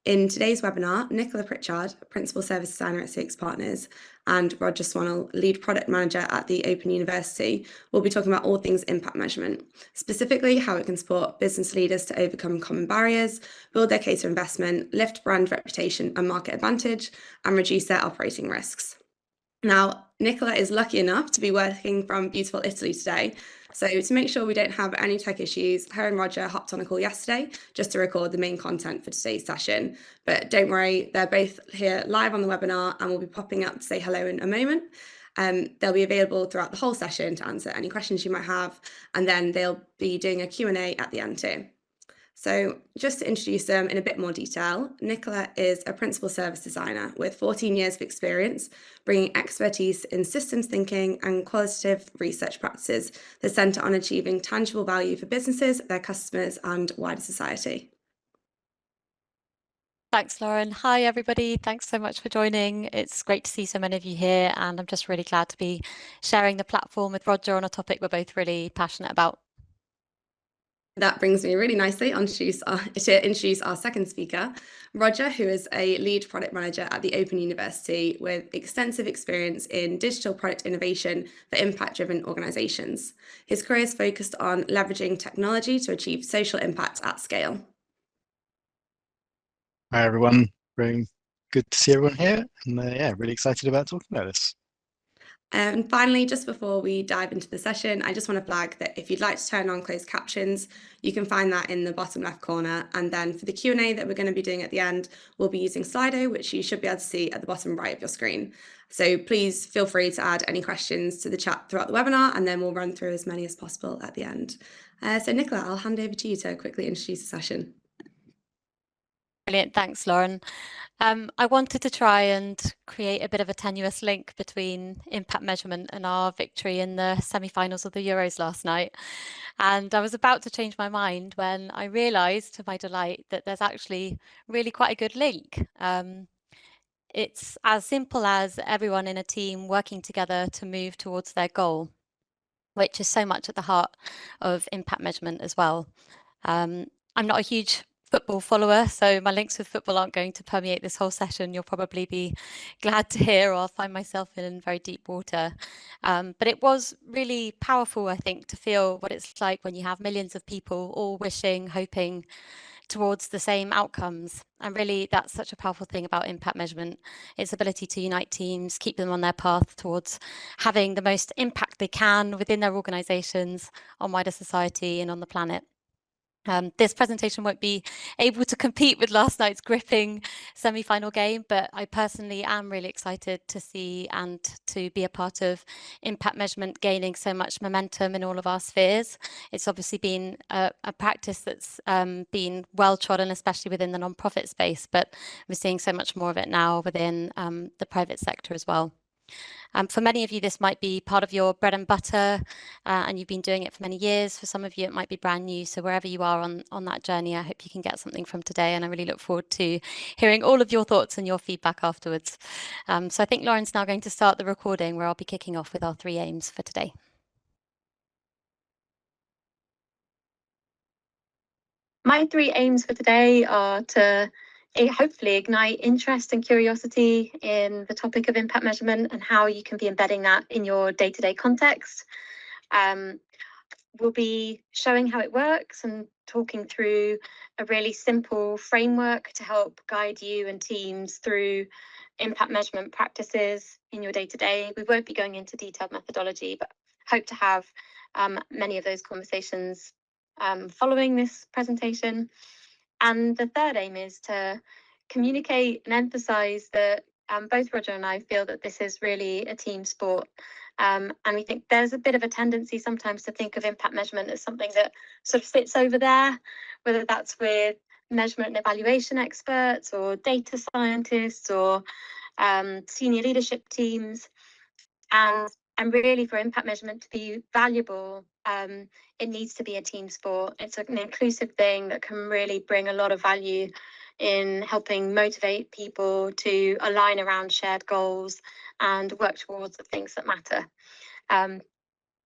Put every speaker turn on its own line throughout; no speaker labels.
In today's webinar, Nicola Pritchard, Principal Service Designer at CX Partners, and Roger Swannell, Lead Product Manager at the Open University, will be talking about all things impact measurement, specifically how it can support business leaders to overcome common barriers, build their case of investment, lift brand reputation and market advantage, and reduce their operating risks. Now, Nicola is lucky enough to be working from beautiful Italy today. So to make sure we don't have any tech issues, her and Roger hopped on a call yesterday just to record the main content for today's session. But don't worry, they're both here live on the webinar and will be popping up to say hello in a moment. They'll be available throughout the whole session to answer any questions you might have, and then they'll be doing a Q&A at the end too. So just to introduce them in a bit more detail, Nicola is a principal service designer with 14 years of experience, bringing expertise in systems thinking and qualitative research practices that centre on achieving tangible value for businesses, their customers, and wider society.
Thanks, Lauren. Hi, everybody. Thanks so much for joining. It's great to see so many of you here, and I'm just really glad to be sharing the platform with Roger on a topic we're both really passionate about.
That brings me really nicely to introduce our second speaker, Roger, who is a lead product manager at the Open University with extensive experience in digital product innovation for impact-driven organizations. His career is focused on leveraging technology to achieve social impact at scale.
Hi, everyone. Very good to see everyone here. And yeah, really excited about talking about this.
And finally, just before we dive into the session, I just want to flag that if you'd like to turn on closed captions, you can find that in the bottom left corner. And then for the Q&A that we're going to be doing at the end, we'll be using Slido, which you should be able to see at the bottom right of your screen. So please feel free to add any questions to the chat throughout the webinar, and then we'll run through as many as possible at the end. So Nicola, I'll hand over to you to quickly introduce the session.
Brilliant. Thanks, Lauren. I wanted to try and create a bit of a tenuous link between impact measurement and our victory in the semi-finals of the Euros last night. And I was about to change my mind when I realised, to my delight, that there's actually really quite a good link. It's as simple as everyone in a team working together to move towards their goal, which is so much at the heart of impact measurement as well. I'm not a huge football follower, so my links with football aren't going to permeate this whole session. You'll probably be glad to hear, or I'll find myself in very deep water. But it was really powerful, I think, to feel what it's like when you have millions of people all wishing, hoping towards the same outcomes. And really, that's such a powerful thing about impact measurement, its ability to unite teams, keep them on their path towards having the most impact they can within their organizations, on wider society and on the planet. This presentation won't be able to compete with last night's gripping semi-final game, but I personally am really excited to see and to be a part of impact measurement gaining so much momentum in all of our spheres. It's obviously been a practice that's been well trodden, especially within the non-profit space, but we're seeing so much more of it now within the private sector as well. For many of you, this might be part of your bread and butter, and you've been doing it for many years. For some of you, it might be brand new. So wherever you are on that journey, I hope you can get something from today. And I really look forward to hearing all of your thoughts and your feedback afterwards. So I think Lauren's now going to start the recording where I'll be kicking off with our 3 aims for today.
My 3 aims for today are to hopefully ignite interest and curiosity in the topic of impact measurement and how you can be embedding that in your day-to-day context. We'll be showing how it works and talking through a really simple framework to help guide you and teams through impact measurement practices in your day-to-day. We won't be going into detailed methodology, but hope to have many of those conversations following this presentation. And the third aim is to communicate and emphasize that both Roger and I feel that this is really a team sport. And we think there's a bit of a tendency sometimes to think of impact measurement as something that sort of sits over there, whether that's with measurement and evaluation experts or data scientists or senior leadership teams. And really, for impact measurement to be valuable, it needs to be a team sport. It's an inclusive thing that can really bring a lot of value in helping motivate people to align around shared goals and work towards the things that matter.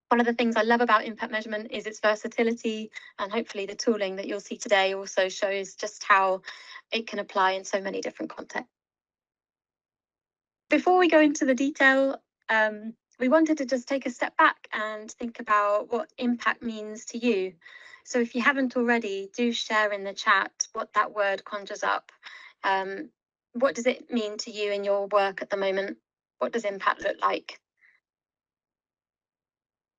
One of the things I love about impact measurement is its versatility, and hopefully the tooling that you'll see today also shows just how it can apply in so many different contexts. Before we go into the detail, we wanted to just take a step back and think about what impact means to you. So if you haven't already, do share in the chat what that word conjures up. What does it mean to you in your work at the moment? What does impact look like?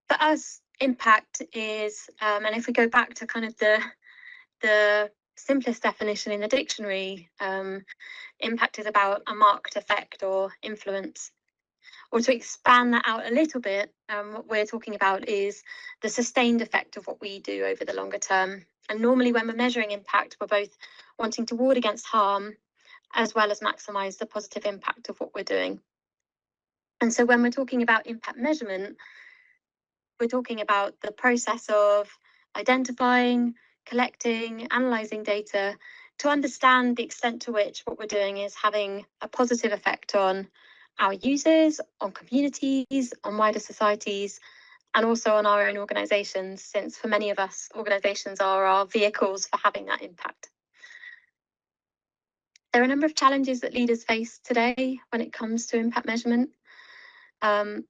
For us, impact is, and if we go back to kind of the simplest definition in the dictionary, impact is about a marked effect or influence. Or to expand that out a little bit, what we're talking about is the sustained effect of what we do over the longer term. And normally when we're measuring impact, we're both wanting to ward against harm as well as maximise the positive impact of what we're doing. And so when we're talking about impact measurement, we're talking about the process of identifying, collecting, analysing data to understand the extent to which what we're doing is having a positive effect on our users, on communities, on wider societies, and also on our own organisations, since for many of us, organisations are our vehicles for having that impact. There are a number of challenges that leaders face today when it comes to impact measurement. And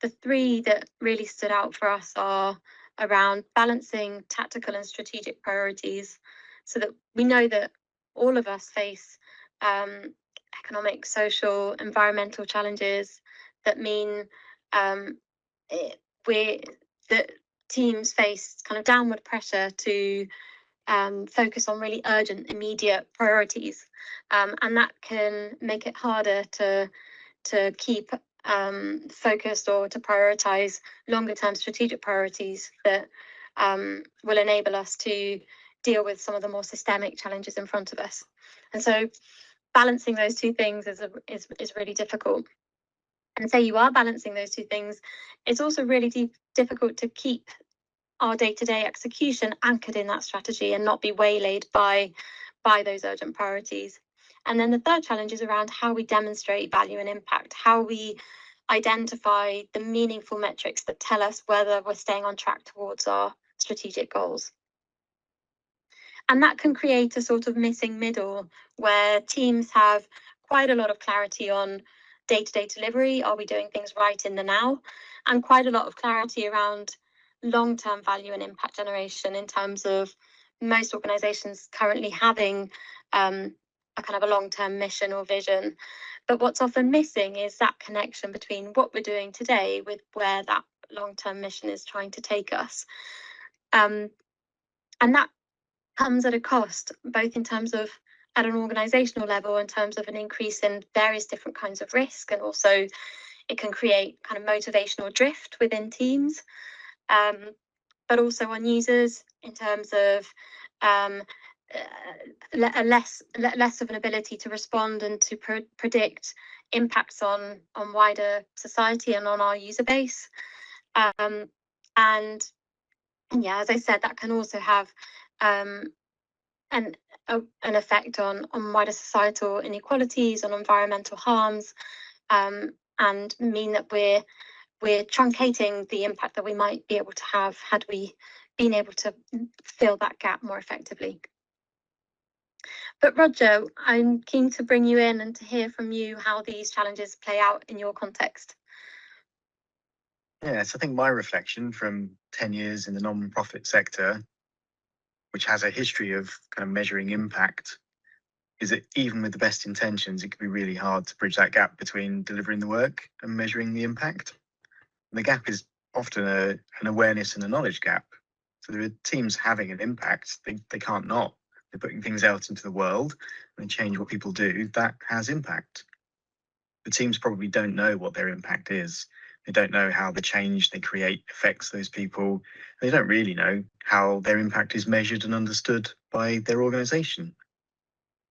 the three that really stood out for us are around balancing tactical and strategic priorities, so that we know that all of us face economic, social, environmental challenges that mean that teams face kind of downward pressure to focus on really urgent, immediate priorities, and that can make it harder to keep focused or to prioritize longer term strategic priorities that will enable us to deal with some of the more systemic challenges in front of us. And so balancing those two things is really difficult. And say you are balancing those two things, it's also really difficult to keep our day-to-day execution anchored in that strategy and not be waylaid by those urgent priorities. And then the third challenge is around how we demonstrate value and impact, how we identify the meaningful metrics that tell us whether we're staying on track towards our strategic goals. And that can create a sort of missing middle where teams have quite a lot of clarity on day-to-day delivery. Are we doing things right in the now? And quite a lot of clarity around long-term value and impact generation in terms of most organizations currently having a kind of a long-term mission or vision. But what's often missing is that connection between what we're doing today with where that long-term mission is trying to take us. And that comes at a cost, both in terms of at an organizational level, in terms of an increase in various different kinds of risk, and also it can create kind of motivational drift within teams, but also on users in terms of less of an ability to respond and to predict impacts on wider society and on our user base. And yeah, as I said, that can also have an effect on wider societal inequalities, on environmental harms, and mean that we're truncating the impact that we might be able to have had we been able to fill that gap more effectively. But Roger, I'm keen to bring you in and to hear from you how these challenges play out in your context.
Yes, I think my reflection from 10 years in the non-profit sector, which has a history of kind of measuring impact, is that even with the best intentions, it can be really hard to bridge that gap between delivering the work and measuring the impact. And the gap is often an awareness and a knowledge gap. So there are teams having an impact, they can't not. They're putting things out into the world and they change what people do, that has impact. The teams probably don't know what their impact is. They don't know how the change they create affects those people. They don't really know how their impact is measured and understood by their organization.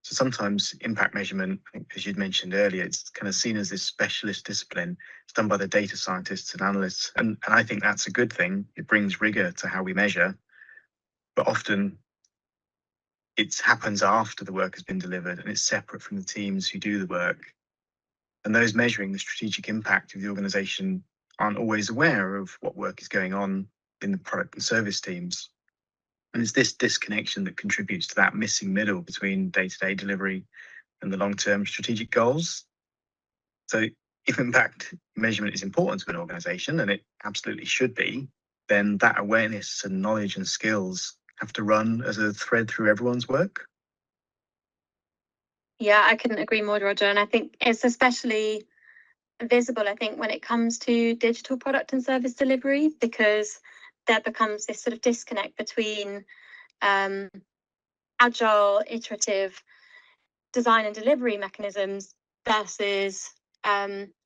So sometimes impact measurement, as you'd mentioned earlier, it's kind of seen as this specialist discipline. It's done by the data scientists and analysts. And I think that's a good thing. It brings rigor to how we measure. But often it happens after the work has been delivered and it's separate from the teams who do the work. And those measuring the strategic impact of the organization aren't always aware of what work is going on in the product and service teams. And it's this disconnection that contributes to that missing middle between day-to-day delivery and the long-term strategic goals. So if impact measurement is important to an organization, and it absolutely should be, then that awareness and knowledge and skills have to run as a thread through everyone's work.
Yeah, I couldn't agree more, Roger. And I think it's especially visible, I think, when it comes to digital product and service delivery, because there becomes this sort of disconnect between agile, iterative design and delivery mechanisms versus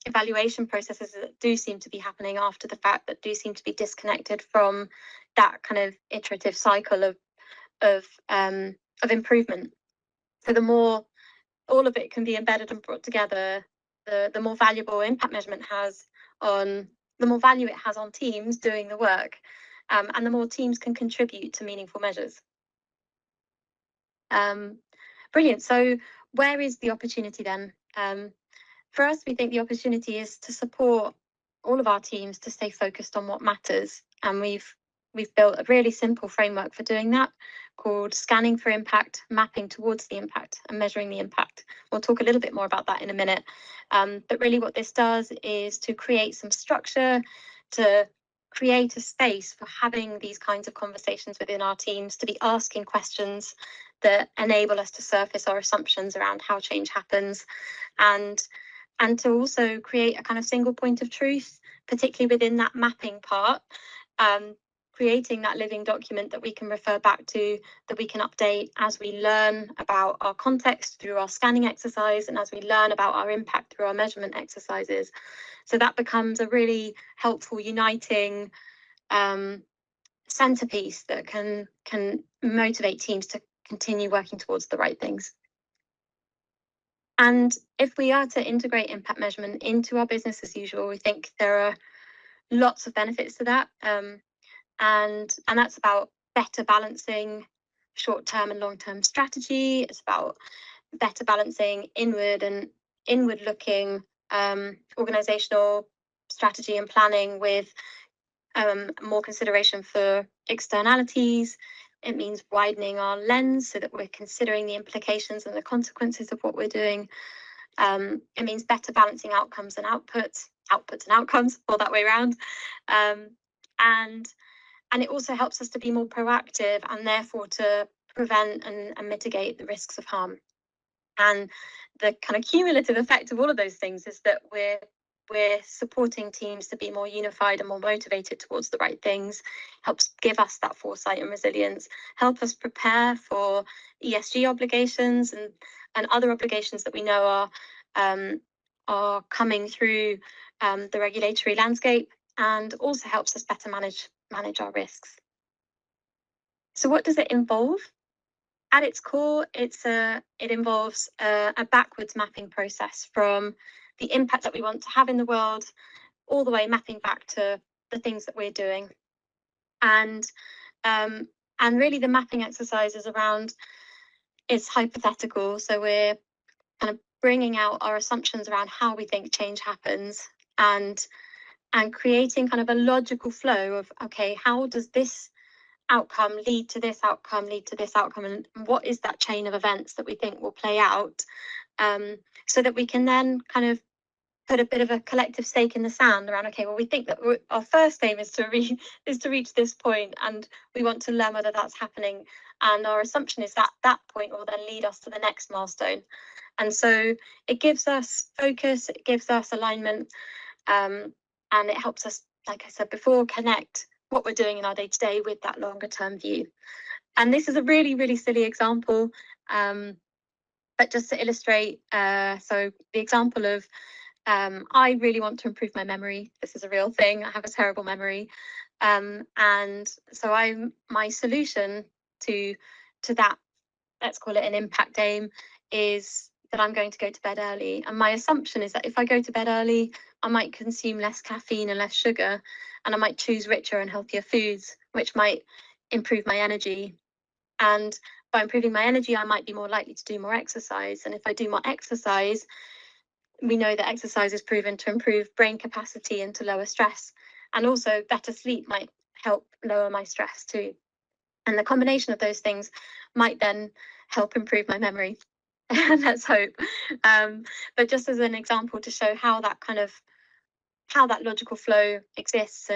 evaluation processes that do seem to be happening after the fact, that do seem to be disconnected from that kind of iterative cycle of improvement. So the more all of it can be embedded and brought together, the more valuable impact measurement has on, the more value it has on teams doing the work, and the more teams can contribute to meaningful measures. Brilliant. So where is the opportunity then? For us, we think the opportunity is to support all of our teams to stay focused on what matters. And we've built a really simple framework for doing that, called Scanning for Impact, Mapping Towards the Impact, and Measuring the Impact. We'll talk a little bit more about that in a minute. But really what this does is to create some structure, to create a space for having these kinds of conversations within our teams, to be asking questions that enable us to surface our assumptions around how change happens, and to also create a kind of single point of truth, particularly within that mapping part, creating that living document that we can refer back to, that we can update as we learn about our context through our scanning exercise, and as we learn about our impact through our measurement exercises. So that becomes a really helpful uniting centerpiece that can motivate teams to continue working towards the right things. And if we are to integrate impact measurement into our business as usual, we think there are lots of benefits to that. And that's about better balancing short-term and long-term strategy. It's about better balancing inward and inward-looking organizational strategy and planning with more consideration for externalities. It means widening our lens so that we're considering the implications and the consequences of what we're doing. It means better balancing outcomes and outputs and outcomes, or that way around. And it also helps us to be more proactive, and therefore to prevent and mitigate the risks of harm. And the kind of cumulative effect of all of those things is that we're supporting teams to be more unified and more motivated towards the right things, helps give us that foresight and resilience, help us prepare for ESG obligations and other obligations that we know are coming through the regulatory landscape, and also helps us better manage our risks. So what does it involve? At its core, it involves a backwards mapping process from the impact that we want to have in the world, all the way mapping back to the things that we're doing. And really the mapping exercise is around, it's hypothetical. So we're kind of bringing out our assumptions around how we think change happens, and creating kind of a logical flow of, okay, how does this outcome lead to this outcome, and what is that chain of events that we think will play out, so that we can then kind of put a bit of a collective stake in the sand around, okay, well, we think that our first aim is to reach this point, and we want to learn whether that's happening, and our assumption is that that point will then lead us to the next milestone. And so it gives us focus, it gives us alignment, and it helps us, like I said before, connect what we're doing in our day-to-day with that longer term view. And this is a really, really silly example, but just to illustrate, so the example of, I really want to improve my memory. This is a real thing. I have a terrible memory. And so my solution to that, let's call it an impact aim, is that I'm going to go to bed early. And my assumption is that if I go to bed early, I might consume less caffeine and less sugar, and I might choose richer and healthier foods, which might improve my energy. And by improving my energy, I might be more likely to do more exercise. And if I do more exercise, we know that exercise is proven to improve brain capacity and to lower stress, and also better sleep might help lower my stress too. And the combination of those things might then help improve my memory. Let's hope. But just as an example to show how that logical flow exists,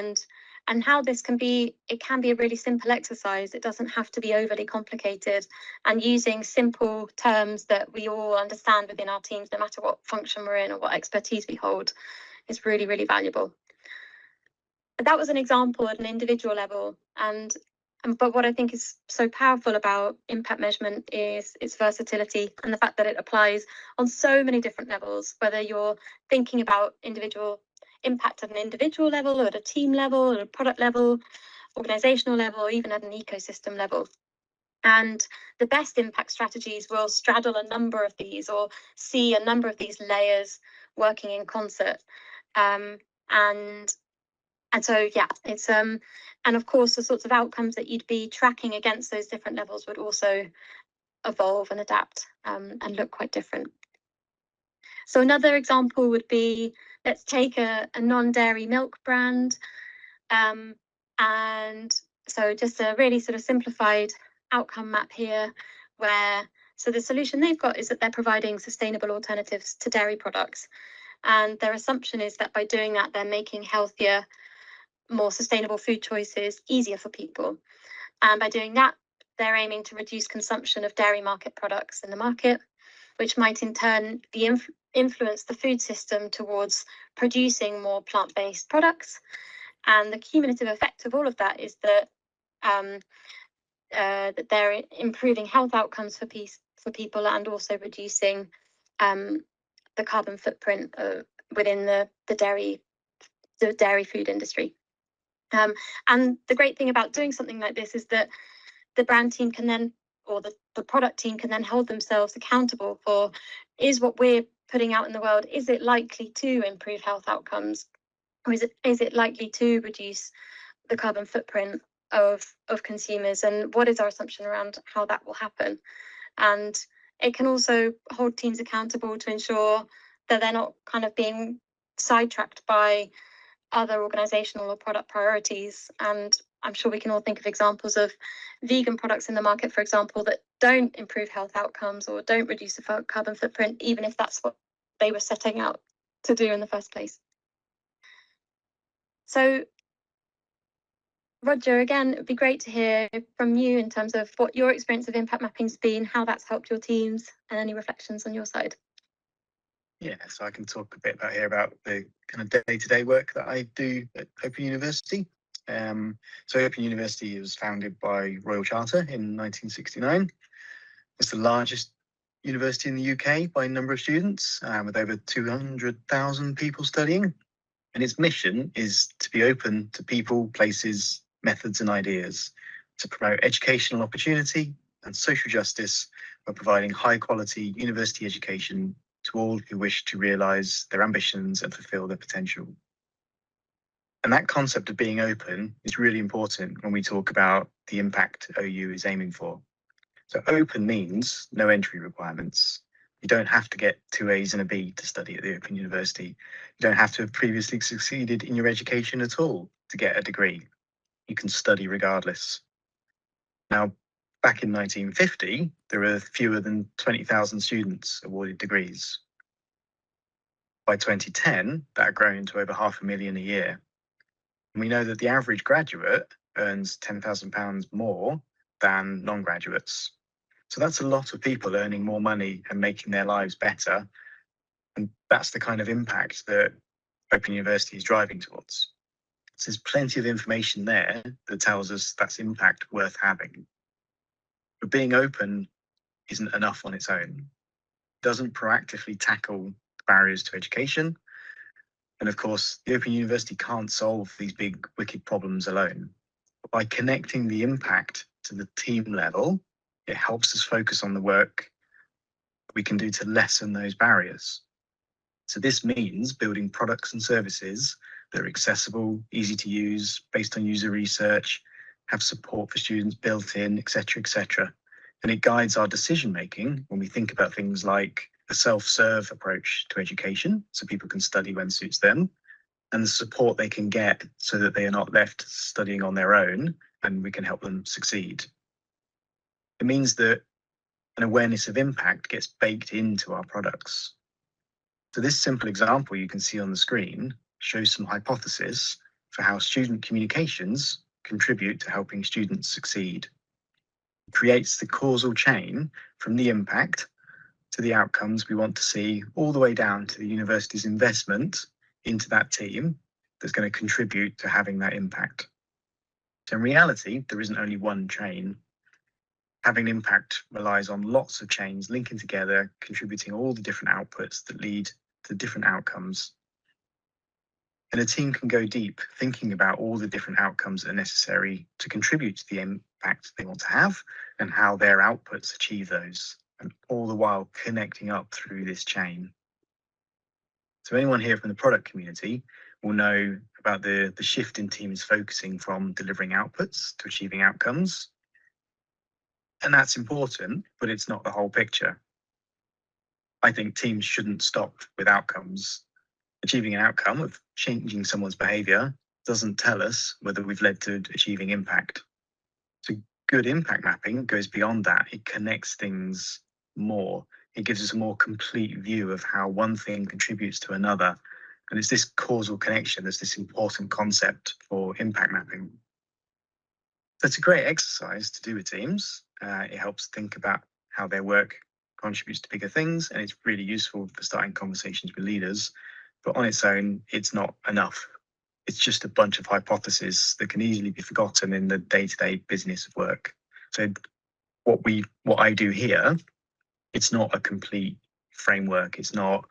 and how this can be a really simple exercise. It doesn't have to be overly complicated, and using simple terms that we all understand within our teams, no matter what function we're in or what expertise we hold, is really, really valuable. That was an example at an individual level, but what I think is so powerful about impact measurement is its versatility and the fact that it applies on so many different levels, whether you're thinking about individual impact at an individual level, or at a team level, or a product level, organizational level, or even at an ecosystem level. And the best impact strategies will straddle a number of these, or see a number of these layers working in concert. And so, yeah, it's and of course, the sorts of outcomes that you'd be tracking against those different levels would also evolve and adapt, and look quite different. So another example would be, let's take a non-dairy milk brand. And so just a really sort of simplified outcome map here, where, so the solution they've got is that they're providing sustainable alternatives to dairy products. And their assumption is that by doing that, they're making healthier, more sustainable food choices easier for people. And by doing that, they're aiming to reduce consumption of dairy market products in the market, which might in turn influence the food system towards producing more plant-based products. And the cumulative effect of all of that is that that they're improving health outcomes for people, and also reducing the carbon footprint within the dairy food industry. And the great thing about doing something like this is that the brand team can then, or the product team can then hold themselves accountable for, is what we're putting out in the world, is it likely to improve health outcomes, or is it likely to reduce the carbon footprint of consumers, and what is our assumption around how that will happen? And it can also hold teams accountable to ensure that they're not kind of being sidetracked by other organizational or product priorities. And I'm sure we can all think of examples of vegan products in the market, for example, that don't improve health outcomes or don't reduce the carbon footprint, even if that's what they were setting out to do in the first place. So, Roger, again, it would be great to hear from you in terms of what your experience of impact mapping's been, how that's helped your teams, and any reflections on your side.
Yeah, so I can talk a bit about the kind of day-to-day work that I do at Open University. So Open University was founded by Royal Charter in 1969. It's the largest university in the UK by number of students, with over 200,000 people studying. And its mission is to be open to people, places, methods and ideas, to promote educational opportunity and social justice by providing high quality university education to all who wish to realise their ambitions and fulfil their potential. And that concept of being open is really important when we talk about the impact OU is aiming for. So open means no entry requirements. You don't have to get 2 A's and a B to study at the Open University. You don't have to have previously succeeded in your education at all to get a degree. You can study regardless. Now, back in 1950, there were fewer than 20,000 students awarded degrees. By 2010, that had grown to over 500,000 a year. And we know that the average graduate earns £10,000 more than non-graduates. So that's a lot of people earning more money and making their lives better. And that's the kind of impact that Open University is driving towards. So there's plenty of information there that tells us that's impact worth having. But being open isn't enough on its own. It doesn't proactively tackle barriers to education. And of course, the Open University can't solve these big, wicked problems alone. But by connecting the impact to the team level, it helps us focus on the work we can do to lessen those barriers. So this means building products and services that are accessible, easy to use, based on user research, have support for students built in, etc., etc. And it guides our decision making when we think about things like a self-serve approach to education, so people can study when suits them, and the support they can get so that they are not left studying on their own, and we can help them succeed. It means that an awareness of impact gets baked into our products. So this simple example you can see on the screen shows some hypotheses for how student communications contribute to helping students succeed. It creates the causal chain from the impact to the outcomes we want to see, all the way down to the university's investment into that team that's going to contribute to having that impact. So in reality, there isn't only one chain. Having impact relies on lots of chains linking together, contributing all the different outputs that lead to different outcomes. And a team can go deep thinking about all the different outcomes that are necessary to contribute to the impact they want to have and how their outputs achieve those, and all the while connecting up through this chain. So anyone here from the product community will know about the shift in teams focusing from delivering outputs to achieving outcomes. And that's important, but it's not the whole picture. I think teams shouldn't stop with outcomes. Achieving an outcome of changing someone's behavior doesn't tell us whether we've led to achieving impact. So good impact mapping goes beyond that. It connects things more. It gives us a more complete view of how one thing contributes to another. And it's this causal connection that's this important concept for impact mapping. So it's a great exercise to do with teams. It helps think about how their work contributes to bigger things, and it's really useful for starting conversations with leaders. But on its own, it's not enough. It's just a bunch of hypotheses that can easily be forgotten in the day-to-day business of work. So what I do here, it's not a complete framework. It's not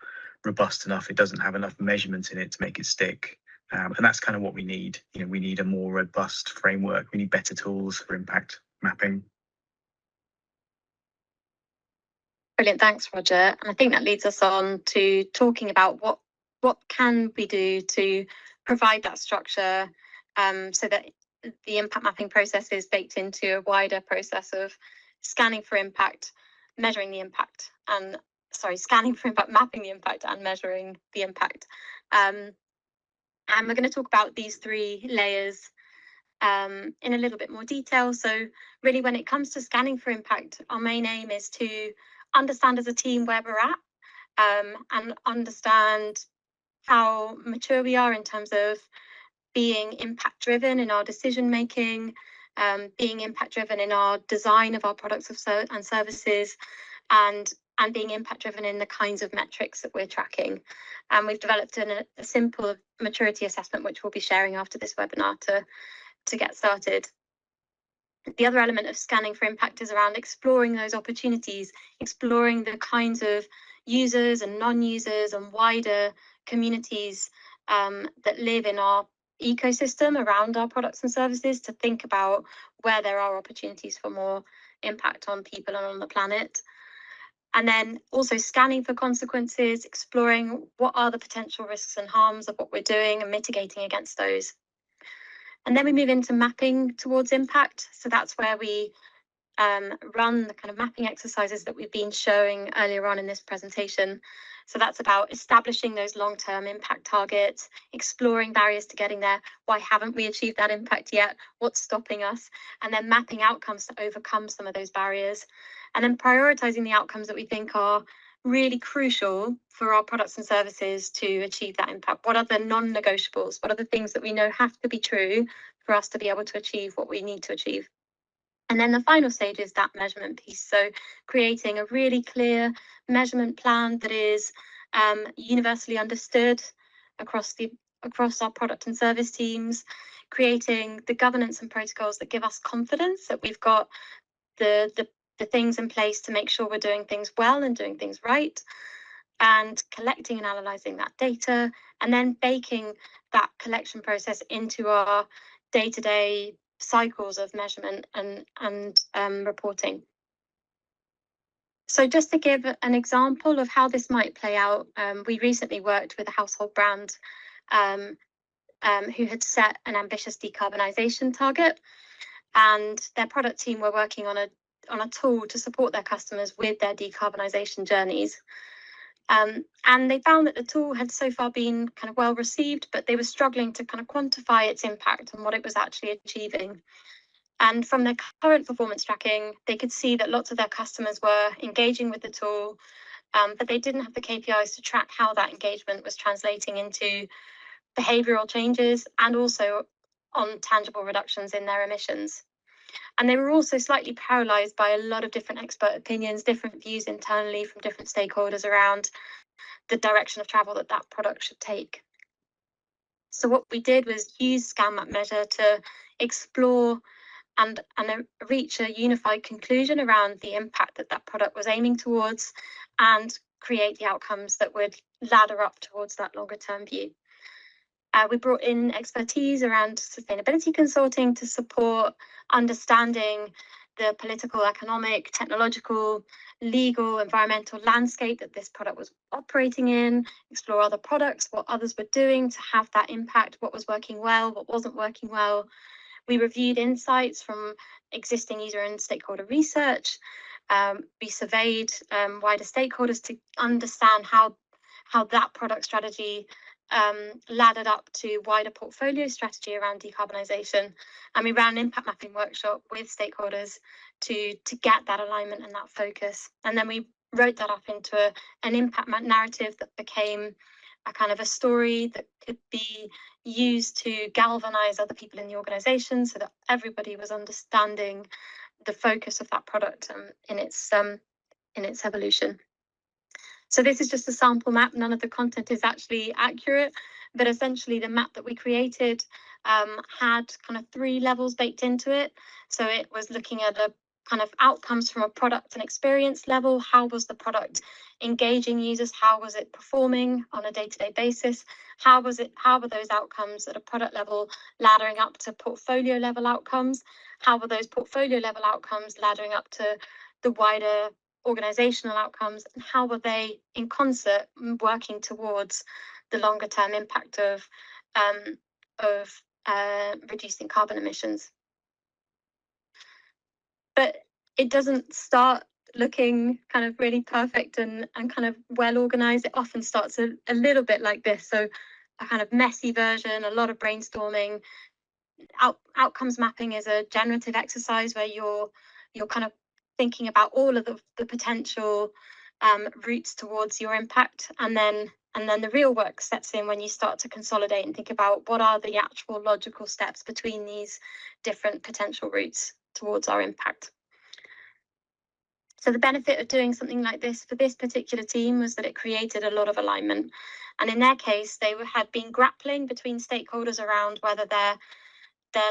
robust enough. It doesn't have enough measurement in it to make it stick. And that's kind of what we need. We need a more robust framework. We need better tools for impact mapping.
Brilliant, thanks, Roger. And I think that leads us on to talking about what can we do to provide that structure so that the impact mapping process is baked into a wider process of scanning for impact, measuring the impact, and scanning for impact, mapping the impact, and measuring the impact. And we're going to talk about these three layers in a little bit more detail. So really, when it comes to scanning for impact, our main aim is to understand as a team where we're at and understand how mature we are in terms of being impact driven in our decision making, being impact driven in our design of our products and services, and being impact driven in the kinds of metrics that we're tracking. And we've developed a simple maturity assessment, which we'll be sharing after this webinar to get started. The other element of scanning for impact is around exploring those opportunities, exploring the kinds of users and non-users and wider communities that live in our ecosystem around our products and services, to think about where there are opportunities for more impact on people and on the planet. And then also scanning for consequences, exploring what are the potential risks and harms of what we're doing and mitigating against those. And then we move into mapping towards impact. So that's where we run the kind of mapping exercises that we've been showing earlier on in this presentation. So that's about establishing those long-term impact targets, exploring barriers to getting there. Why haven't we achieved that impact yet? What's stopping us? And then mapping outcomes to overcome some of those barriers. And then prioritizing the outcomes that we think are really crucial for our products and services to achieve that impact. What are the non-negotiables? What are the things that we know have to be true for us to be able to achieve what we need to achieve? And then the final stage is that measurement piece. So creating a really clear measurement plan that is universally understood across our product and service teams, creating the governance and protocols that give us confidence that we've got the things in place to make sure we're doing things well and doing things right, and collecting and analysing that data, and then baking that collection process into our day-to-day cycles of measurement and reporting. So just to give an example of how this might play out, we recently worked with a household brand who had set an ambitious decarbonisation target, and their product team were working on a tool to support their customers with their decarbonisation journeys. And they found that the tool had so far been kind of well received, but they were struggling to kind of quantify its impact and what it was actually achieving. And from their current performance tracking, they could see that lots of their customers were engaging with the tool, but they didn't have the KPIs to track how that engagement was translating into behavioural changes and also on tangible reductions in their emissions. And they were also slightly paralysed by a lot of different expert opinions, different views internally from different stakeholders around the direction of travel that that product should take. So what we did was use ScanMap Measure to explore and reach a unified conclusion around the impact that that product was aiming towards and create the outcomes that would ladder up towards that longer term view. We brought in expertise around sustainability consulting to support understanding the political, economic, technological, legal, environmental landscape that this product was operating in, explore other products, what others were doing to have that impact, what was working well, what wasn't working well. We reviewed insights from existing user and stakeholder research. We surveyed wider stakeholders to understand how that product strategy laddered up to wider portfolio strategy around decarbonisation. And we ran an impact mapping workshop with stakeholders to get that alignment and that focus. And then we wrote that up into an impact narrative that became a kind of a story that could be used to galvanise other people in the organisation so that everybody was understanding the focus of that product in its evolution. So this is just a sample map. None of the content is actually accurate, but essentially the map that we created had kind of 3 levels baked into it. So it was looking at the kind of outcomes from a product and experience level. How was the product engaging users? How was it performing on a day-to-day basis? How were those outcomes at a product level laddering up to portfolio level outcomes? How were those portfolio level outcomes laddering up to the wider organizational outcomes, and how were they in concert working towards the longer term impact of reducing carbon emissions? But it doesn't start looking kind of really perfect and kind of well organized. It often starts a little bit like this. So a kind of messy version, a lot of brainstorming. Outcomes mapping is a generative exercise where you're kind of thinking about all of the potential routes towards your impact, and then the real work sets in when you start to consolidate and think about what are the actual logical steps between these different potential routes towards our impact. So the benefit of doing something like this for this particular team was that it created a lot of alignment, and in their case they had been grappling between stakeholders around whether their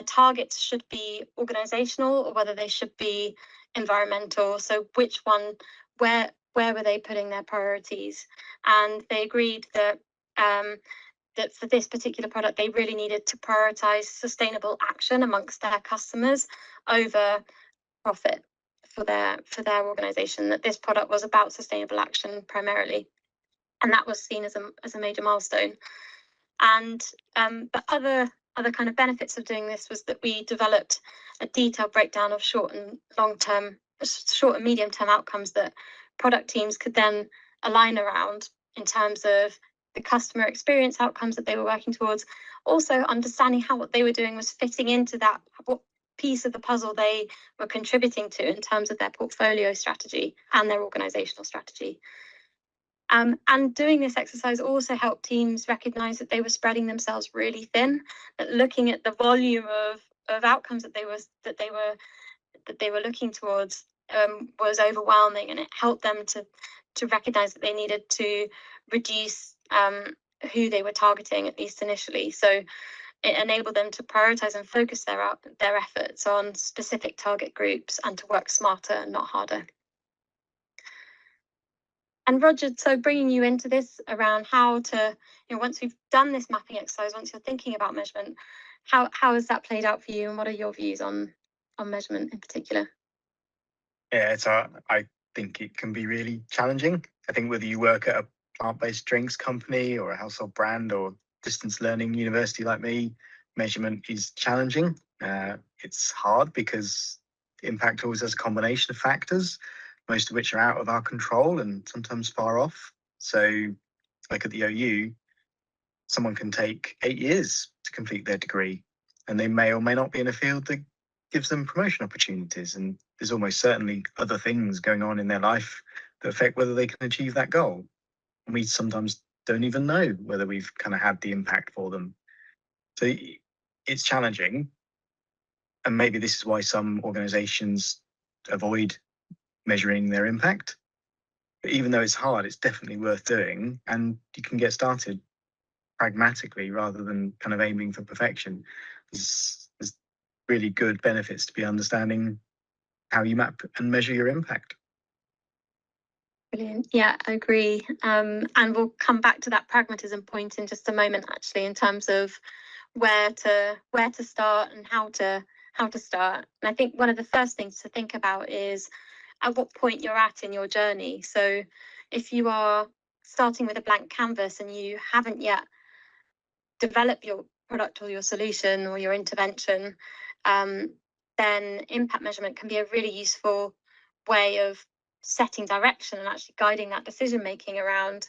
targets should be organizational or whether they should be environmental. So which one, where were they putting their priorities? And they agreed that that for this particular product, they really needed to prioritize sustainable action amongst their customers over profit for their organization, that this product was about sustainable action primarily. And that was seen as a major milestone. And the other kind of benefits of doing this was that we developed a detailed breakdown of short and medium term outcomes that product teams could then align around in terms of the customer experience outcomes that they were working towards, also understanding how what they were doing was fitting into that, what piece of the puzzle they were contributing to in terms of their portfolio strategy and their organizational strategy. And doing this exercise also helped teams recognize that they were spreading themselves really thin, that looking at the volume of outcomes that they were looking towards was overwhelming, and it helped them to recognize that they needed to reduce who they were targeting, at least initially. So it enabled them to prioritize and focus their efforts on specific target groups and to work smarter and not harder. And Roger, so bringing you into this around how to, once we've done this mapping exercise, once you're thinking about measurement, how has that played out for you, and what are your views on measurement in particular?
Yeah, I think it can be really challenging. I think whether you work at a plant-based drinks company or a household brand or distance learning university like me, measurement is challenging. It's hard because impact always has a combination of factors, most of which are out of our control and sometimes far off. So like at the OU, someone can take 8 years to complete their degree, and they may or may not be in a field that gives them promotion opportunities. And there's almost certainly other things going on in their life that affect whether they can achieve that goal. And we sometimes don't even know whether we've kind of had the impact for them. So it's challenging. And maybe this is why some organizations avoid measuring their impact. But even though it's hard, it's definitely worth doing. And you can get started pragmatically rather than kind of aiming for perfection. There's really good benefits to be understanding how you map and measure your impact.
Brilliant. Yeah, I agree. And we'll come back to that pragmatism point in just a moment, actually, in terms of where to start and how to start. And I think one of the first things to think about is at what point you're at in your journey. So if you are starting with a blank canvas and you haven't yet developed your product or your solution or your intervention, then impact measurement can be a really useful way of setting direction and actually guiding that decision making around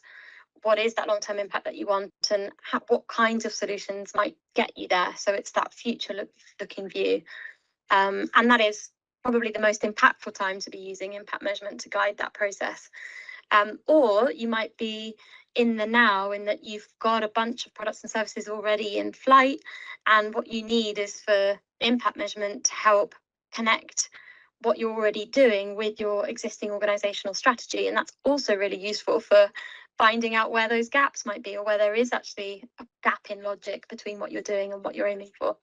what is that long-term impact that you want and what kinds of solutions might get you there. So it's that future looking view. And that is probably the most impactful time to be using impact measurement to guide that process. Or you might be in the now, in that you've got a bunch of products and services already in flight, and what you need is for impact measurement to help connect what you're already doing with your existing organizational strategy. And that's also really useful for finding out where those gaps might be, or where there is actually a gap in logic between what you're doing and what you're aiming for.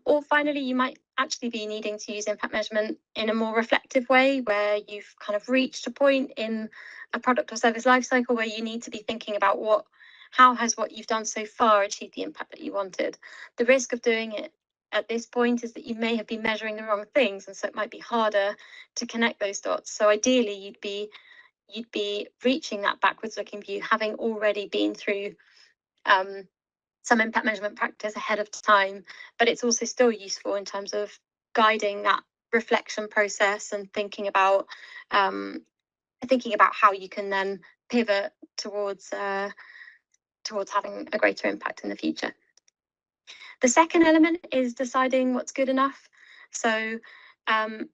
Or finally, you might actually be needing to use impact measurement in a more reflective way, where you've kind of reached a point in a product or service lifecycle where you need to be thinking about how has what you've done so far achieved the impact that you wanted. The risk of doing it at this point is that you may have been measuring the wrong things, and so it might be harder to connect those dots. So ideally, you'd be reaching that backwards looking view, having already been through some impact measurement practice ahead of time, but it's also still useful in terms of guiding that reflection process and thinking about how you can then pivot towards having a greater impact in the future. The second element is deciding what's good enough. So I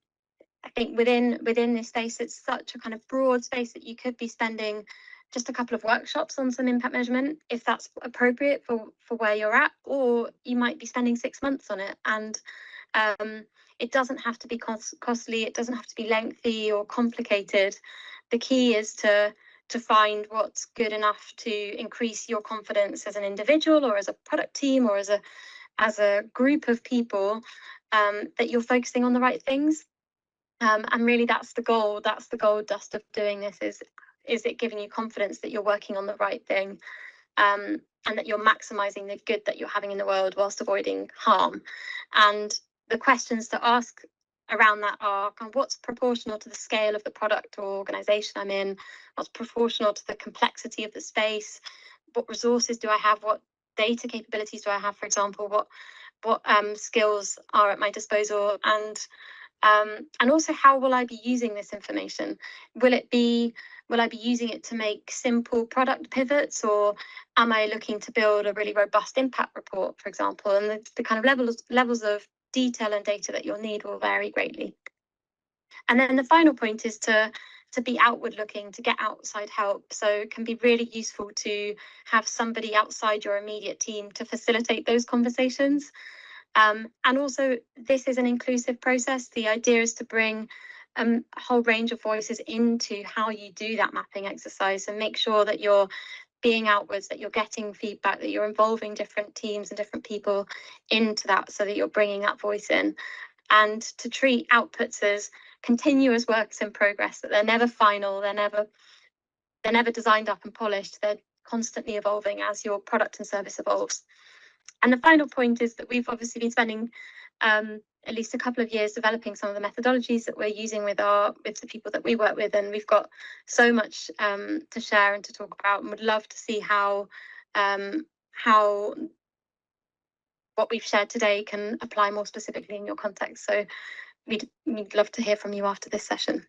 think within this space, it's such a kind of broad space that you could be spending just a couple of workshops on some impact measurement, if that's appropriate for where you're at, or you might be spending 6 months on it. And it doesn't have to be costly, it doesn't have to be lengthy or complicated. The key is to find what's good enough to increase your confidence as an individual or as a product team or as a group of people, that you're focusing on the right things. And really that's the goal dust of doing this, is it giving you confidence that you're working on the right thing, and that you're maximizing the good that you're having in the world whilst avoiding harm. And the questions to ask around that are kind of what's proportional to the scale of the product or organization I'm in, what's proportional to the complexity of the space, what resources do I have, what data capabilities do I have, for example, what skills are at my disposal, and also how will I be using this information? Will I be using it to make simple product pivots, or am I looking to build a really robust impact report, for example? And the kind of levels of detail and data that you'll need will vary greatly. And then the final point is to be outward looking, to get outside help. So it can be really useful to have somebody outside your immediate team to facilitate those conversations. And also, this is an inclusive process. The idea is to bring a whole range of voices into how you do that mapping exercise, and make sure that you're being outwards, that you're getting feedback, that you're involving different teams and different people into that, so that you're bringing that voice in. And to treat outputs as continuous works in progress, that they're never final, they're never designed up and polished, they're constantly evolving as your product and service evolves. And the final point is that we've obviously been spending at least a couple of years developing some of the methodologies that we're using with the people that we work with, and we've got so much to share and to talk about, and would love to see how what we've shared today can apply more specifically in your context. So we'd love to hear from you after this session.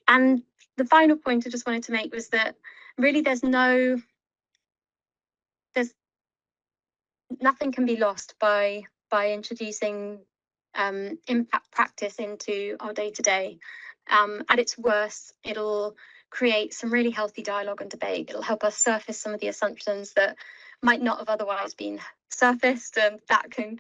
And the final point I just wanted to make was that really there's nothing can be lost by introducing impact practice into our day-to-day. At its worst, it'll create some really healthy dialogue and debate. It'll help us surface some of the assumptions that might not have otherwise been surfaced, and that can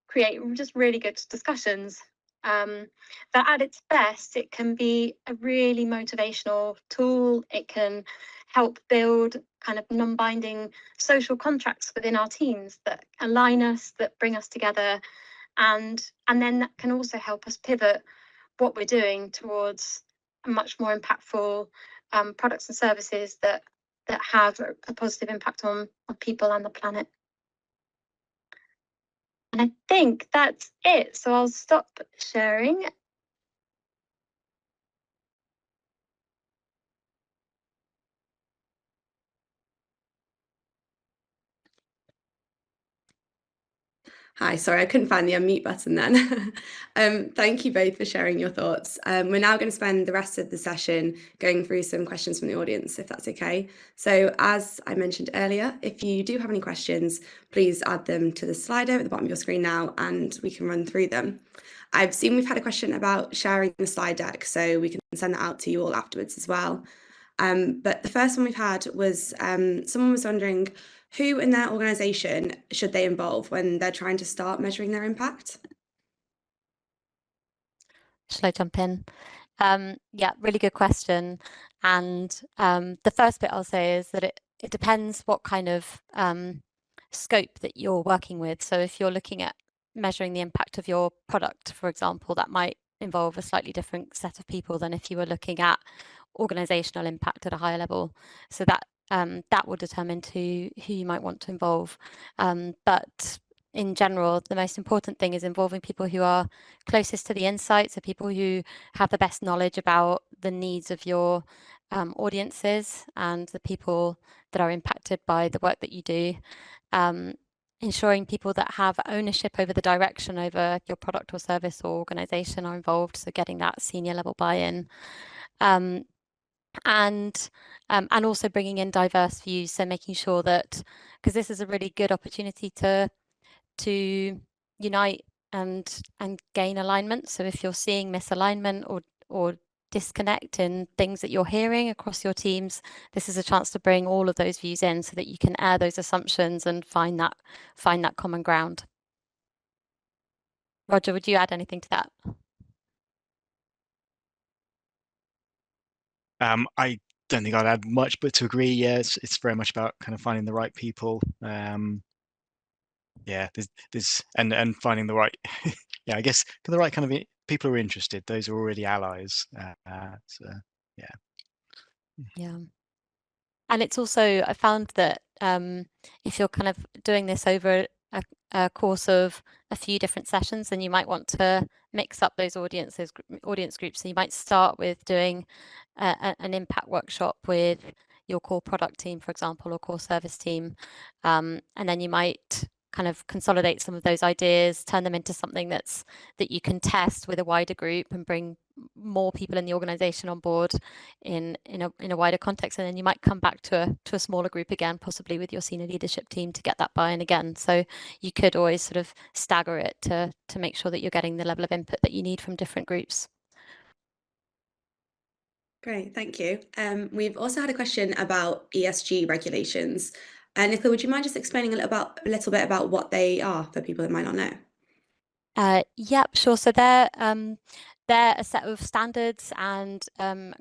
create just really good discussions. But at its best, it can be a really motivational tool. It can help build kind of non-binding social contracts within our teams that align us, that bring us together, and then that can also help us pivot what we're doing towards a much more impactful products and services that have a positive impact on people and the planet. And I think that's it. So I'll stop sharing.
Hi, sorry, I couldn't find the unmute button then. Thank you both for sharing your thoughts. We're now going to spend the rest of the session going through some questions from the audience, if that's okay. So as I mentioned earlier, if you do have any questions, please add them to the Slido at the bottom of your screen now, and we can run through them. I've seen we've had a question about sharing the slide deck, so we can send that out to you all afterwards as well. But the first one we've had was someone was wondering, who in their organisation should they involve when they're trying to start measuring their impact?
Shall I jump in? Yeah, really good question. And the first bit I'll say is that it depends what kind of scope that you're working with. So if you're looking at measuring the impact of your product, for example, that might involve a slightly different set of people than if you were looking at organizational impact at a higher level. So that will determine who you might want to involve. But in general, the most important thing is involving people who are closest to the insights, so people who have the best knowledge about the needs of your audiences and the people that are impacted by the work that you do. Ensuring people that have ownership over the direction over your product or service or organization are involved, so getting that senior level buy-in. And also bringing in diverse views, so making sure that, because this is a really good opportunity to unite and gain alignment. So if you're seeing misalignment or disconnect in things that you're hearing across your teams, this is a chance to bring all of those views in so that you can air those assumptions and find that common ground. Roger, would you add anything to that?
I don't think I'd add much, but to agree, yeah, it's very much about kind of finding the right people. Yeah, there's and finding the right, yeah, I guess the right kind of people who are interested. Those are already allies. So yeah.
Yeah. And it's also, I found that if you're kind of doing this over a course of a few different sessions, then you might want to mix up those audience groups. So you might start with doing an impact workshop with your core product team, for example, or core service team. And then you might kind of consolidate some of those ideas, turn them into something that you can test with a wider group and bring more people in the organization on board in a wider context, and then you might come back to a smaller group again, possibly with your senior leadership team, to get that buy-in again. So you could always sort of stagger it to make sure that you're getting the level of input that you need from different groups.
Great, thank you. We've also had a question about ESG regulations. Nicola, would you mind just explaining a little bit about what they are for people that might not know?
Yep, sure. So they're a set of standards and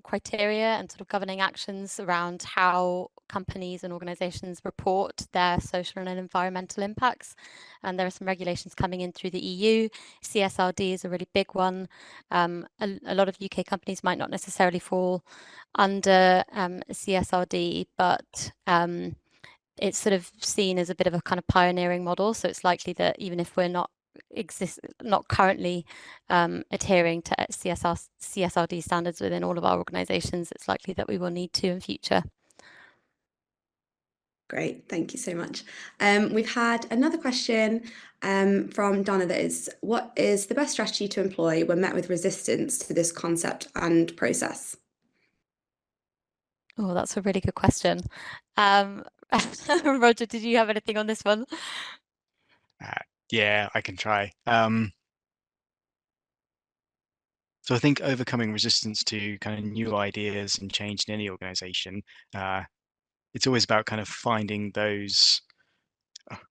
criteria and sort of governing actions around how companies and organizations report their social and environmental impacts. And there are some regulations coming in through the EU. CSRD is a really big one. A lot of UK companies might not necessarily fall under CSRD, but it's sort of seen as a bit of a kind of pioneering model. So it's likely that even if we're not currently adhering to CSRD standards within all of our organizations, it's likely that we will need to in future.
Great, thank you so much. We've had another question from Donna that is, what is the best strategy to employ when met with resistance to this concept and process?
Oh, that's a really good question. Roger, did you have anything on this one?
Yeah, I can try. So I think overcoming resistance to kind of new ideas and change in any organization, it's always about kind of finding those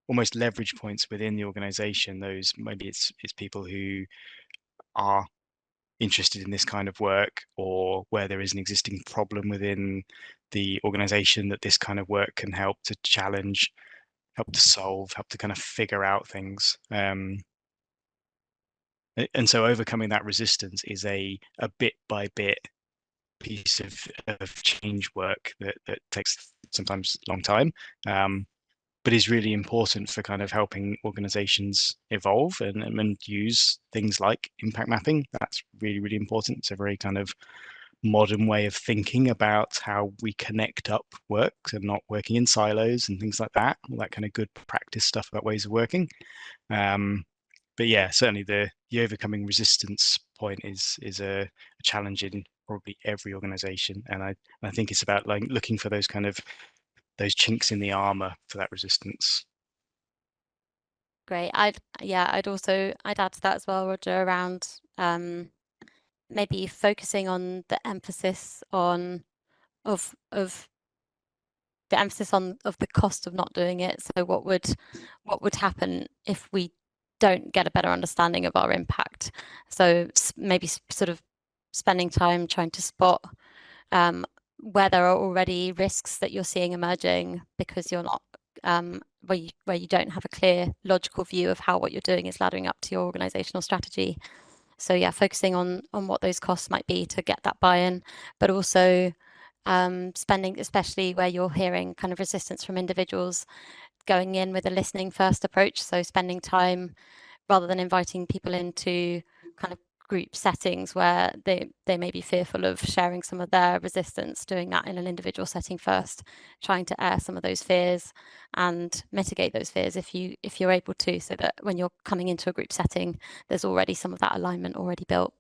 almost leverage points within the organization. Those maybe it's people who are interested in this kind of work, or where there is an existing problem within the organization that this kind of work can help to challenge, help to solve, help to kind of figure out things. And so overcoming that resistance is a bit by bit piece of change work that takes sometimes a long time, but is really important for kind of helping organizations evolve and use things like impact mapping. That's really, really important. It's a very kind of modern way of thinking about how we connect up work and not working in silos and things like that, all that kind of good practice stuff about ways of working. But yeah, certainly the overcoming resistance point is a challenge in probably every organization, and I think it's about like looking for those kind of those chinks in the armor for that resistance.
Great. I'd add to that as well, Roger, around maybe focusing on the emphasis on of the emphasis on of the cost of not doing it. So what would happen if we don't get a better understanding of our impact? So maybe sort of spending time trying to spot where there are already risks that you're seeing emerging because you're not where you don't have a clear logical view of how what you're doing is laddering up to your organizational strategy. So yeah, focusing on what those costs might be to get that buy-in, but also spending, especially where you're hearing kind of resistance from individuals, going in with a listening first approach. So spending time rather than inviting people into kind of group settings where they may be fearful of sharing some of their resistance, doing that in an individual setting first, trying to air some of those fears and mitigate those fears if you're able to, so that when you're coming into a group setting, there's already some of that alignment already built.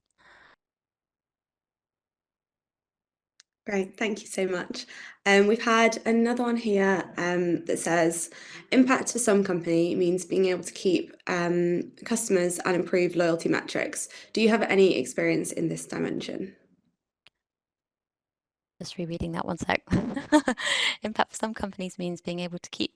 Great, thank you so much. We've had another one here that says, impact for some company means being able to keep customers and improve loyalty metrics. Do you have any experience in this dimension?
Just rereading that one sec. Impact for some companies means being able to keep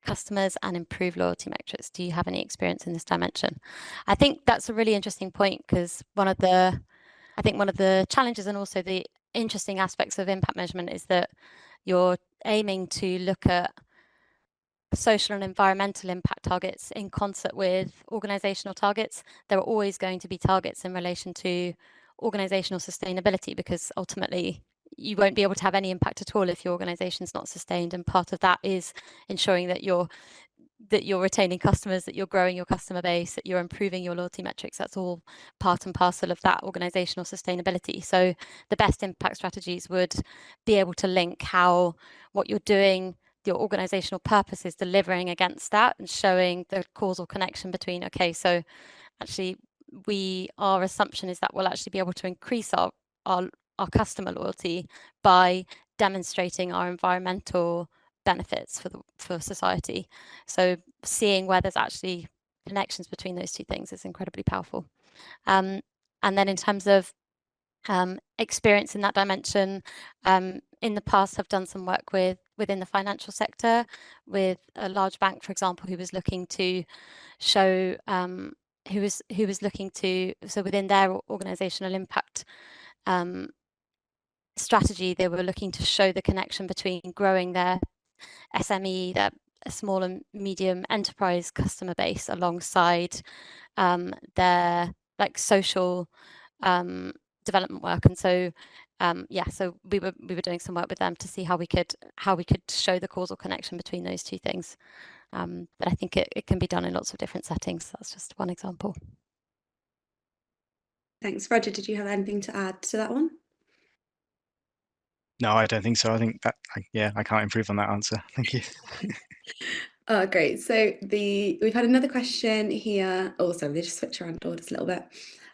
customers and improve loyalty metrics. Do you have any experience in this dimension? I think that's a really interesting point, because one of the challenges and also the interesting aspects of impact measurement is that you're aiming to look at social and environmental impact targets in concert with organizational targets. There are always going to be targets in relation to organizational sustainability, because ultimately you won't be able to have any impact at all if your organization's not sustained, and part of that is ensuring that you're retaining customers, that you're growing your customer base, that you're improving your loyalty metrics. That's all part and parcel of that organizational sustainability. So the best impact strategies would be able to link how what you're doing, your organizational purpose, is delivering against that, and showing the causal connection between, okay, so actually our assumption is that we'll actually be able to increase our customer loyalty by demonstrating our environmental benefits for society. So seeing where there's actually connections between those two things is incredibly powerful. And then in terms of experience in that dimension, in the past I've done some work within the financial sector with a large bank, for example, who was looking to show who was looking to, so within their organizational impact strategy, they were looking to show the connection between growing their SME, their small and medium enterprise customer base, alongside their like social development work. And so so we were doing some work with them to see how we could show the causal connection between those two things. But I think it can be done in lots of different settings. That's just one example.
Thanks. Roger, did you have anything to add to that one?
No, I don't think so. I think that, I can't improve on that answer. Thank you.
Oh, great. So we've had another question here. Oh, sorry, they just switch around orders a little bit.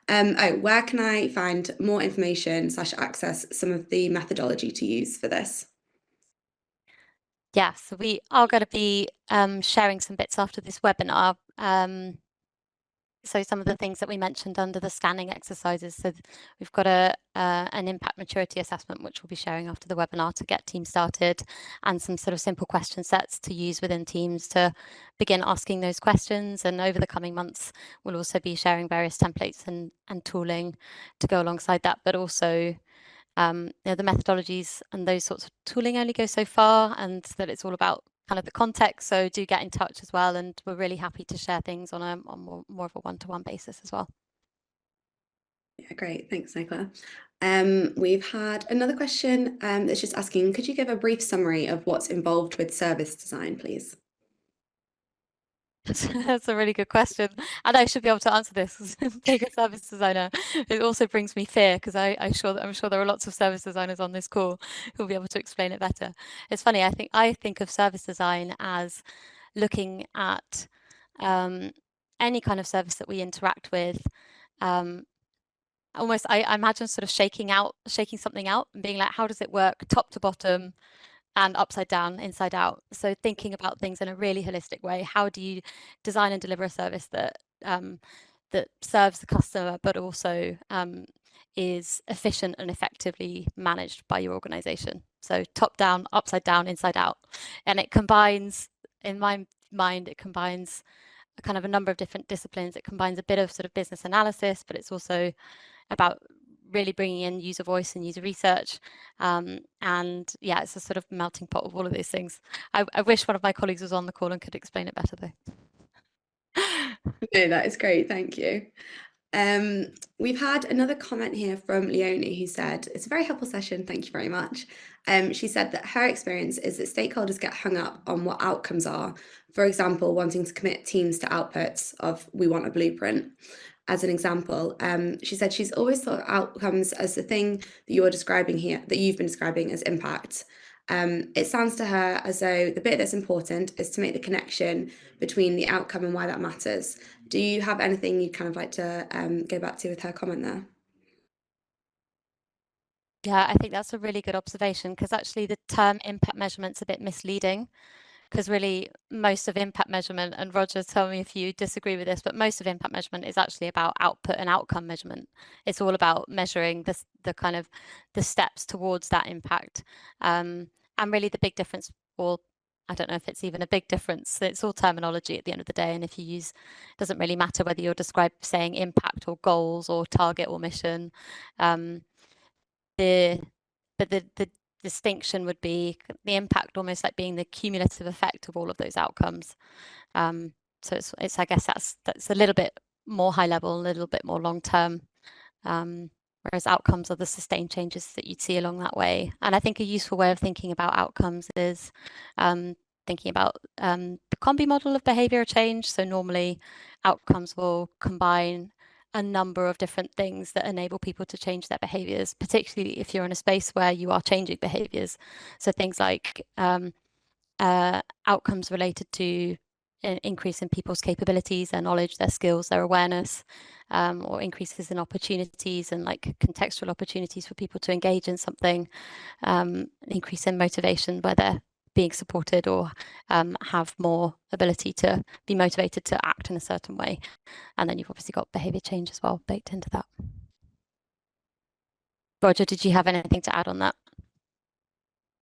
Where can I find more information / access some of the methodology to use for this?
Yeah, so we are going to be sharing some bits after this webinar. So some of the things that we mentioned under the scanning exercises. So we've got an impact maturity assessment, which we'll be sharing after the webinar to get teams started, and some sort of simple question sets to use within teams to begin asking those questions. And over the coming months, we'll also be sharing various templates and tooling to go alongside that, but also the methodologies and those sorts of tooling only go so far, and that it's all about kind of the context. So do get in touch as well, and we're really happy to share things on more of a one-to-one basis as well.
Yeah, great. Thanks, Nicola. We've had another question that's just asking, could you give a brief summary of what's involved with service design, please?
That's a really good question, and I should be able to answer this as being a service designer. It also brings me fear because I'm sure there are lots of service designers on this call who'll be able to explain it better. It's funny, I think of service design as looking at any kind of service that we interact with. Almost, I imagine sort of shaking something out and being like, how does it work top to bottom and upside down, inside out? So thinking about things in a really holistic way. How do you design and deliver a service that that serves the customer, but also is efficient and effectively managed by your organization? So top down, upside down, inside out. And it combines, in my mind, it combines a kind of a number of different disciplines. It combines a bit of sort of business analysis, but it's also about really bringing in user voice and user research. And yeah, it's a sort of melting pot of all of these things. I wish one of my colleagues was on the call and could explain it better though.
No, that is great. Thank you. We've had another comment here from Leonie who said, it's a very helpful session. Thank you very much. She said that her experience is that stakeholders get hung up on what outcomes are. For example, wanting to commit teams to outputs of we want a blueprint. As an example, she said she's always thought of outcomes as the thing that you're describing here, that you've been describing as impact. It sounds to her as though the bit that's important is to make the connection between the outcome and why that matters. Do you have anything you'd kind of like to go back to with her comment there?
Yeah, I think that's a really good observation, because actually the term impact measurement's a bit misleading, because really most of impact measurement, and Roger, tell me if you disagree with this, but most of impact measurement is actually about output and outcome measurement. It's all about measuring the kind of the steps towards that impact. And really the big difference, or I don't know if it's even a big difference, it's all terminology at the end of the day. And if you use, it doesn't really matter whether you're saying impact or goals or target or mission. The distinction would be the impact almost like being the cumulative effect of all of those outcomes. So it's I guess that's a little bit more high level, a little bit more long term, whereas outcomes are the sustained changes that you'd see along that way. And I think a useful way of thinking about outcomes is thinking about the COM-B model of behavior change. So normally outcomes will combine a number of different things that enable people to change their behaviors, particularly if you're in a space where you are changing behaviors. So things like outcomes related to an increase in people's capabilities, their knowledge, their skills, their awareness, or increases in opportunities and like contextual opportunities for people to engage in something, increase in motivation where they're being supported or have more ability to be motivated to act in a certain way. And then you've obviously got behavior change as well baked into that. Roger, did you have anything to add on that?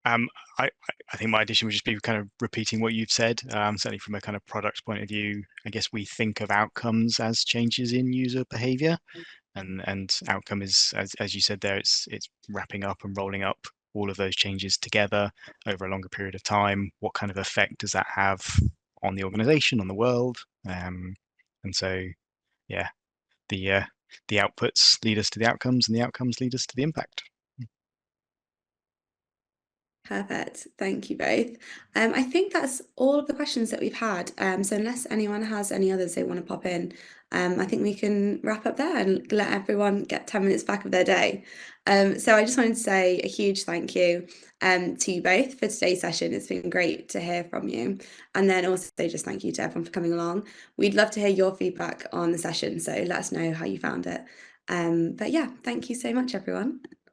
I think my addition would just be kind of repeating what you've said. Certainly from a kind of product point of view, I guess we think of outcomes as changes in user behavior, and outcome is, as you said there, it's wrapping up and rolling up all of those changes together over a longer period of time. What kind of effect does that have on the organization, on the world? And so, yeah, the outputs lead us to the outcomes, and the outcomes lead us to the impact.
Perfect. Thank you both. I think that's all of the questions that we've had. So unless anyone has any others they want to pop in, I think we can wrap up there and let everyone get 10 minutes back of their day. So I just wanted to say a huge thank you to you both for today's session. It's been great to hear from you. And then also just thank you to everyone for coming along. We'd love to hear your feedback on the session. So let us know how you found it. But yeah, thank you so much, everyone.